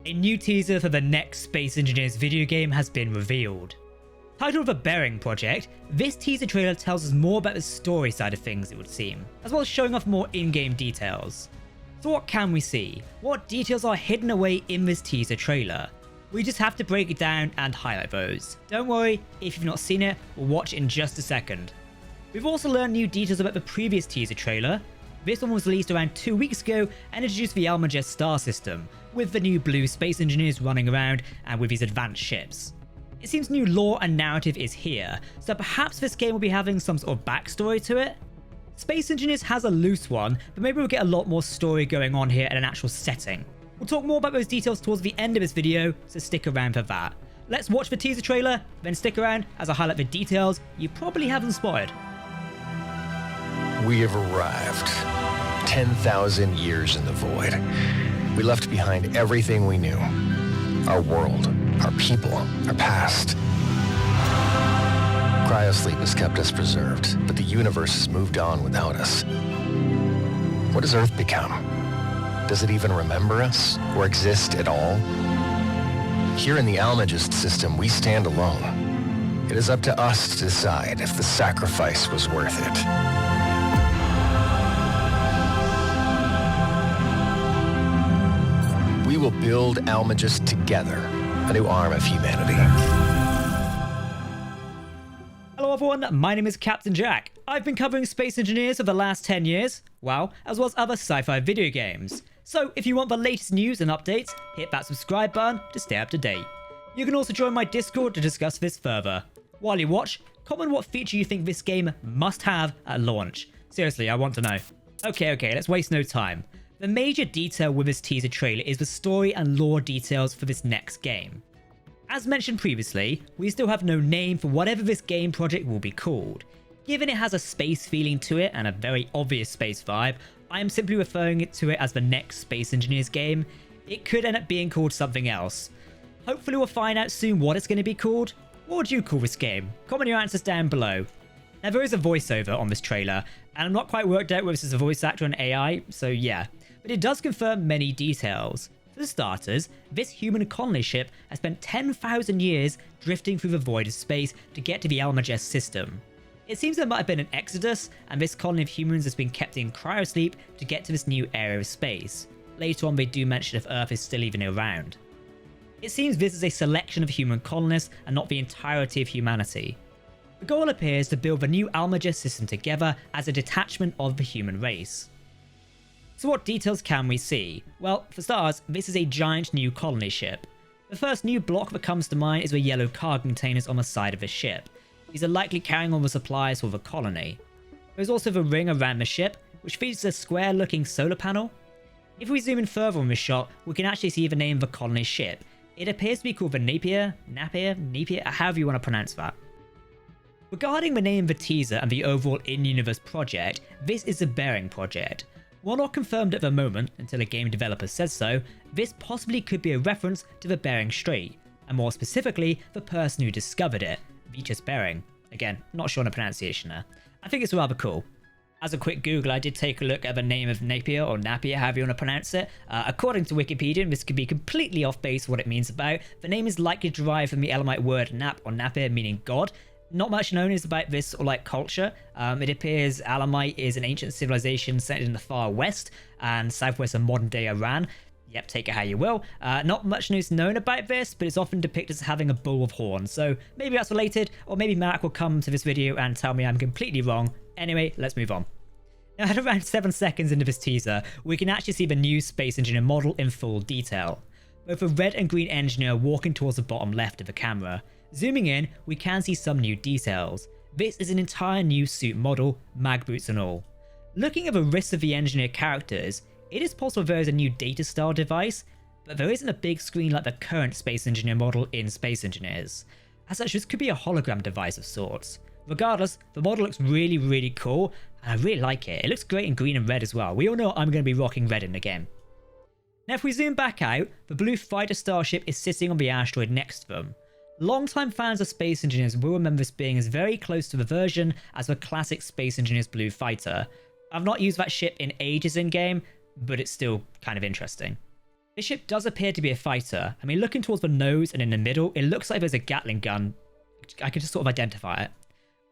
a new teaser for the next Space Engineers video game has been revealed. Titled The Bering Project, this teaser trailer tells us more about the story side of things, it would seem, as well as showing off more in-game details. So what can we see? What details are hidden away in this teaser trailer? We just have to break it down and highlight those. Don't worry, if you've not seen it, we'll watch in just a second. We've also learned new details about the previous teaser trailer. This one was released around 2 weeks ago and introduced the Almagest star system, with the new blue space engineers running around and with these advanced ships. It seems new lore and narrative is here, so perhaps this game will be having some sort of backstory to it? Space Engineers has a loose one, but maybe we'll get a lot more story going on here in an actual setting. We'll talk more about those details towards the end of this video, so stick around for that. Let's watch the teaser trailer, then stick around as I highlight the details you probably haven't spotted. We have arrived. 10,000 years in the void. We left behind everything we knew. Our world, our people, our past. Cryosleep has kept us preserved, but the universe has moved on without us. What has Earth become? Does it even remember us, or exist at all? Here in the Almagest system, we stand alone. It is up to us to decide if the sacrifice was worth it. We will build Almagest together, a new arm of humanity. Hello everyone, my name is Captain Jack. I've been covering Space Engineers for the last 10 years, wow, as well as other sci-fi video games. So if you want the latest news and updates, hit that subscribe button to stay up to date. You can also join my Discord to discuss this further. While you watch, comment what feature you think this game must have at launch. Seriously, I want to know. Okay, let's waste no time. The major detail with this teaser trailer is the story and lore details for this next game. As mentioned previously, we still have no name for whatever this game project will be called. Given it has a space feeling to it and a very obvious space vibe, I am simply referring to it as the next Space Engineers game. It could end up being called something else. Hopefully we'll find out soon what it's going to be called. What would you call this game? Comment your answers down below. Now there is a voiceover on this trailer, and I'm not quite worked out whether this is a voice actor or an AI, so yeah. But it does confirm many details. For starters, this human colony ship has spent 10,000 years drifting through the void of space to get to the Almagest system. It seems there might have been an exodus, and this colony of humans has been kept in cryosleep to get to this new area of space. Later on they do mention if Earth is still even around. It seems this is a selection of human colonists and not the entirety of humanity. The goal appears to build the new Almagest system together as a detachment of the human race. So what details can we see? Well, for starters, this is a giant new colony ship. The first new block that comes to mind is the yellow cargo containers on the side of the ship. These are likely carrying all the supplies for the colony. There's also the ring around the ship, which features a square looking solar panel. If we zoom in further on this shot, we can actually see the name of the colony ship. It appears to be called the Napier, however you want to pronounce that. Regarding the name of the teaser and the overall in-universe project, this is the Bering Project. While not confirmed at the moment, until a game developer says so, this possibly could be a reference to the Bering Strait, and more specifically, the person who discovered it, Vitus Bering. Again, not sure on the pronunciation there. I think it's rather cool. As a quick Google, I did take a look at the name of Napier, or Napier, however you want to pronounce it. According to Wikipedia, and this could be completely off base what it means about, the name is likely derived from the Elamite word nap or Napier, meaning god. Not much known is about this or like culture. It appears Elamite is an ancient civilization set in the far west and southwest of modern day Iran. Yep, take it how you will. Not much news known about this, but it's often depicted as having a bull with horns. So maybe that's related, or maybe Mark will come to this video and tell me I'm completely wrong. Anyway, let's move on. Now at around 7 seconds into this teaser, we can actually see the new Space Engineer model in full detail. Both the red and green engineer walking towards the bottom left of the camera. Zooming in, we can see some new details. This is an entire new suit model, mag boots and all. Looking at the wrists of the engineer characters, it is possible there is a new data style device, but there isn't a big screen like the current Space Engineer model in Space Engineers. As such, this could be a hologram device of sorts. Regardless, the model looks really cool, and I really like it. It looks great in green and red as well. We all know I'm going to be rocking red in the game. Now if we zoom back out, the blue fighter starship is sitting on the asteroid next to them. Longtime fans of Space Engineers will remember this being as very close to the version as the classic Space Engineers blue fighter. I've not used that ship in ages in game, but it's still kind of interesting. This ship does appear to be a fighter. I mean, looking towards the nose and in the middle, it looks like there's a Gatling gun. I can just sort of identify it.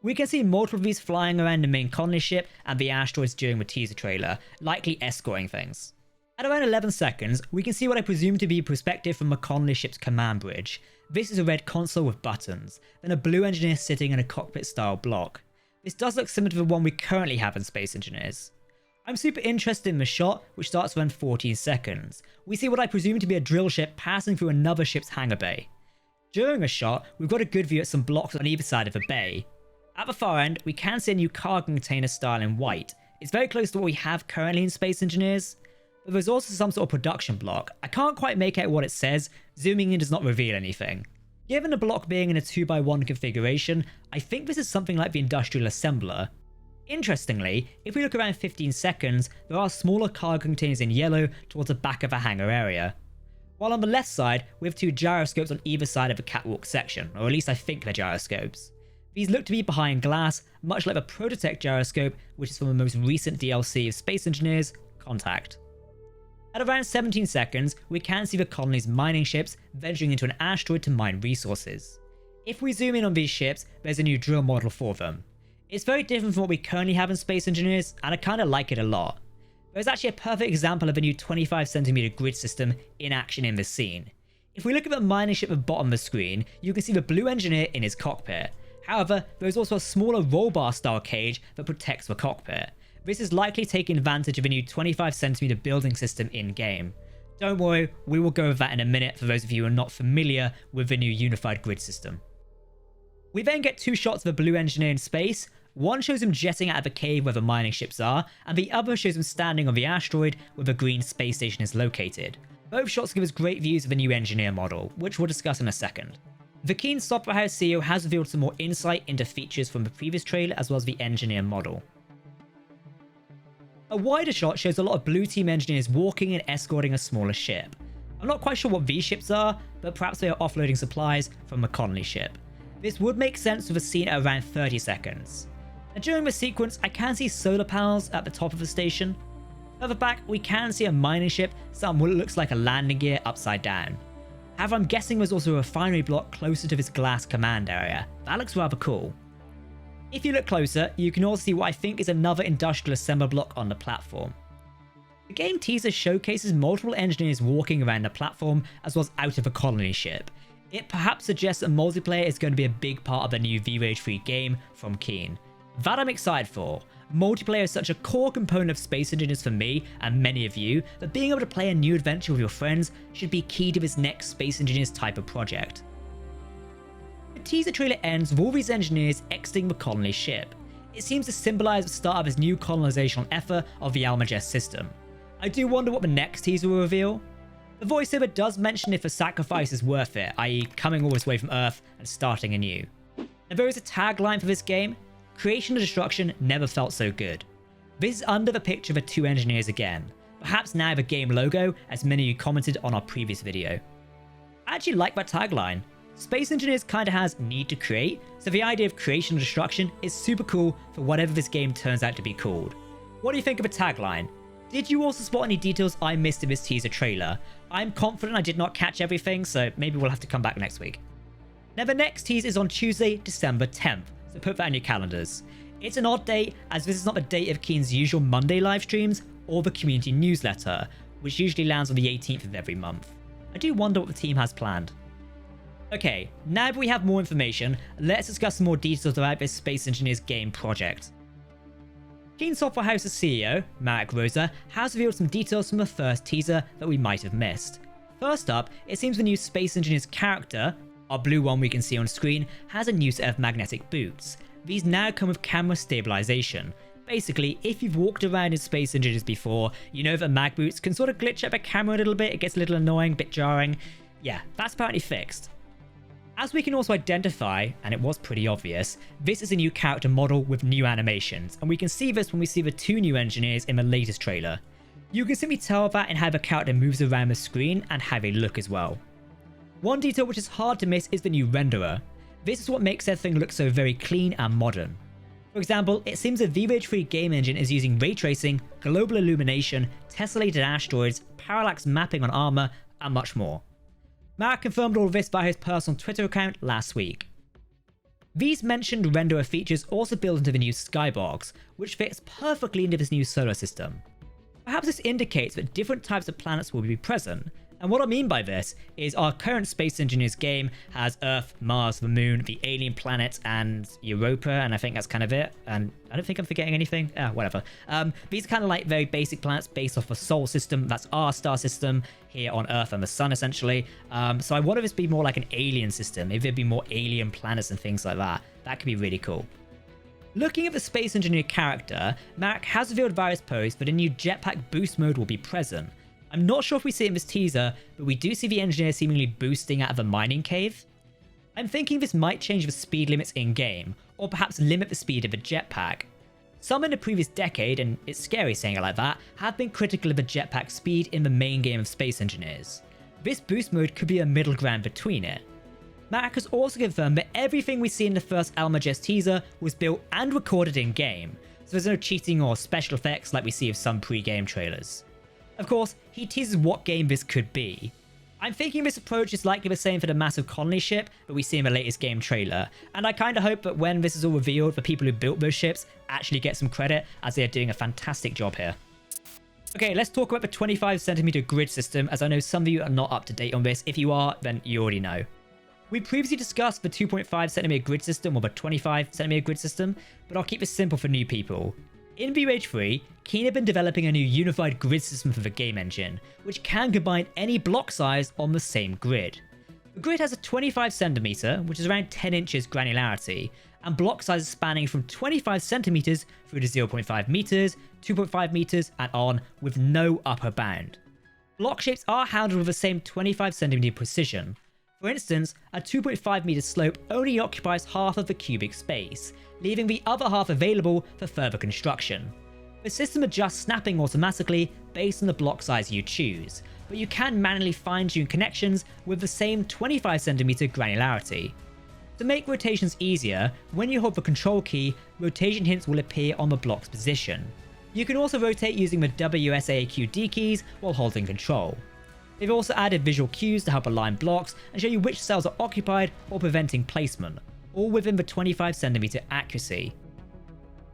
We can see multiple of these flying around the main colony ship and the asteroids during the teaser trailer, likely escorting things. At around 11 seconds, we can see what I presume to be perspective from the colony ship's command bridge. This is a red console with buttons, then a blue engineer sitting in a cockpit-style block. This does look similar to the one we currently have in Space Engineers. I'm super interested in the shot, which starts around 14 seconds. We see what I presume to be a drill ship passing through another ship's hangar bay. During the shot, we've got a good view at some blocks on either side of the bay. At the far end, we can see a new cargo container style in white. It's very close to what we have currently in Space Engineers. But there's also some sort of production block. I can't quite make out what it says, zooming in does not reveal anything. Given the block being in a 2x1 configuration, I think this is something like the industrial assembler. Interestingly, if we look around 15 seconds, there are smaller cargo containers in yellow towards the back of the hangar area. While on the left side, we have two gyroscopes on either side of the catwalk section, or at least I think they're gyroscopes. These look to be behind glass, much like the Prototech gyroscope, which is from the most recent DLC of Space Engineers, Contact. At around 17 seconds, we can see the colony's mining ships venturing into an asteroid to mine resources. If we zoom in on these ships, there's a new drill model for them. It's very different from what we currently have in Space Engineers, and I kinda like it a lot. There's actually a perfect example of a new 25cm grid system in action in this scene. If we look at the mining ship at the bottom of the screen, you can see the blue engineer in his cockpit. However, there is also a smaller roll bar style cage that protects the cockpit. This is likely taking advantage of a new 25cm building system in-game. Don't worry, we will go over that in a minute for those of you who are not familiar with the new unified grid system. We then get two shots of the blue engineer in space. One shows him jetting out of the cave where the mining ships are, and the other shows him standing on the asteroid where the green space station is located. Both shots give us great views of the new engineer model, which we'll discuss in a second. The Keen Software House CEO has revealed some more insight into features from the previous trailer as well as the engineer model. A wider shot shows a lot of blue team engineers walking and escorting a smaller ship. I'm not quite sure what these ships are, but perhaps they are offloading supplies from a colony ship. This would make sense with a scene at around 30 seconds. And during the sequence, I can see solar panels at the top of the station. Further back, we can see a mining ship set on what looks like a landing gear upside down. However, I'm guessing there's also a refinery block closer to this glass command area. That looks rather cool. If you look closer, you can also see what I think is another industrial assembler block on the platform. The game teaser showcases multiple engineers walking around the platform as well as out of a colony ship. It perhaps suggests that multiplayer is going to be a big part of the new VRAGE 3 game from Keen. That I'm excited for. Multiplayer is such a core component of Space Engineers for me and many of you that being able to play a new adventure with your friends should be key to this next Space Engineers type of project. The teaser trailer ends with all these engineers exiting the colony ship. It seems to symbolise the start of this new colonizational effort of the Almagest system. I do wonder what the next teaser will reveal. The voiceover does mention if the sacrifice is worth it, i.e. coming all this way from Earth and starting anew. Now there is a tagline for this game: creation and destruction never felt so good. This is under the picture of the two engineers again, perhaps now the game logo as many of you commented on our previous video. I actually like that tagline. Space Engineers kinda has need to create, so the idea of creation and destruction is super cool for whatever this game turns out to be called. What do you think of a tagline? Did you also spot any details I missed in this teaser trailer? I'm confident I did not catch everything, so maybe we'll have to come back next week. Now the next teaser is on Tuesday, December 10th, so put that in your calendars. It's an odd date, as this is not the date of Keen's usual Monday live streams or the community newsletter, which usually lands on the 18th of every month. I do wonder what the team has planned. Okay, now that we have more information, let's discuss some more details about this Space Engineers game project. Keen Software House's CEO, Marek Rosa, has revealed some details from the first teaser that we might have missed. First up, it seems the new Space Engineers character, our blue one we can see on screen, has a new set of magnetic boots. These now come with camera stabilization. Basically, if you've walked around in Space Engineers before, you know that mag boots can sort of glitch up a camera a little bit, it gets a little annoying, a bit jarring. Yeah, that's apparently fixed. As we can also identify, and it was pretty obvious, this is a new character model with new animations, and we can see this when we see the two new engineers in the latest trailer. You can simply tell that in how the character moves around the screen and how they look as well. One detail which is hard to miss is the new renderer. This is what makes everything look so very clean and modern. For example, it seems the VRAGE 3 game engine is using ray tracing, global illumination, tessellated asteroids, parallax mapping on armor, and much more. Marek confirmed all of this via his personal Twitter account last week. These mentioned renderer features also build into the new skybox, which fits perfectly into this new solar system. Perhaps this indicates that different types of planets will be present, and what I mean by this is our current Space Engineers game has Earth, Mars, the Moon, the alien planet, and Europa, and I think that's kind of it, and I don't think I'm forgetting anything. Whatever. These are kind of like very basic planets based off a solar system. That's our star system here on Earth and the Sun, essentially. So I wonder if this be more like an alien system, if there'd be more alien planets and things like that. That could be really cool. Looking at the Space Engineer character, Marek has revealed various posts that a new jetpack boost mode will be present. I'm not sure if we see it in this teaser, but we do see the engineer seemingly boosting out of a mining cave. I'm thinking this might change the speed limits in-game, or perhaps limit the speed of the jetpack. Some in the previous decade, and it's scary saying it like that, have been critical of the jetpack speed in the main game of Space Engineers. This boost mode could be a middle ground between it. Marek has also confirmed that everything we see in the first Almagest teaser was built and recorded in-game, so there's no cheating or special effects like we see of some pre-game trailers. Of course, he teases what game this could be. I'm thinking this approach is likely the same for the massive colony ship that we see in the latest game trailer, and I kinda hope that when this is all revealed, the people who built those ships actually get some credit, as they are doing a fantastic job here. Okay, let's talk about the 25cm grid system, as I know some of you are not up to date on this. If you are, then you already know. We previously discussed the 2.5cm grid system or the 25cm grid system, but I'll keep this simple for new people. In VRAGE 3, Keen have been developing a new unified grid system for the game engine, which can combine any block size on the same grid. The grid has a 25cm, which is around 10 inches granularity, and block sizes spanning from 25cm through to 0.5 meters, 2.5 meters, and on, with no upper bound. Block shapes are handled with the same 25cm precision. For instance, a 2.5 meter slope only occupies half of the cubic space, leaving the other half available for further construction. The system adjusts snapping automatically based on the block size you choose, but you can manually fine-tune connections with the same 25cm granularity. To make rotations easier, when you hold the control key, rotation hints will appear on the block's position. You can also rotate using the WSAQ keys while holding control. They've also added visual cues to help align blocks and show you which cells are occupied or preventing placement, all within the 25cm accuracy.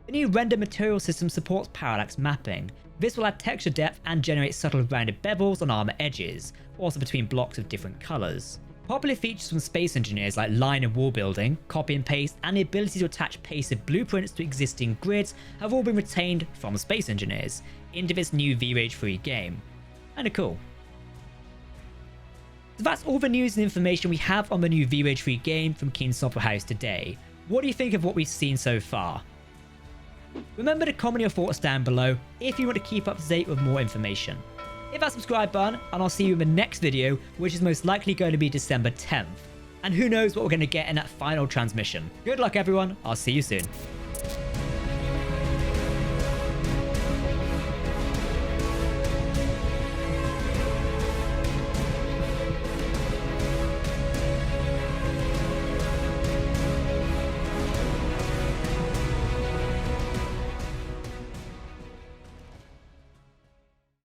The new render material system supports parallax mapping. This will add texture depth and generate subtle rounded bevels on armor edges, also between blocks of different colours. Popular features from Space Engineers like line and wall building, copy and paste, and the ability to attach pasted blueprints to existing grids have all been retained from Space Engineers into this new VRAGE 3 game. Kinda cool. So that's all the news and information we have on the new VRAGE 3 game from Keen Software House today. What do you think of what we've seen so far? Remember to comment your thoughts down below if you want to keep up to date with more information. Hit that subscribe button and I'll see you in the next video, which is most likely going to be December 10th. And who knows what we're going to get in that final transmission. Good luck everyone, I'll see you soon.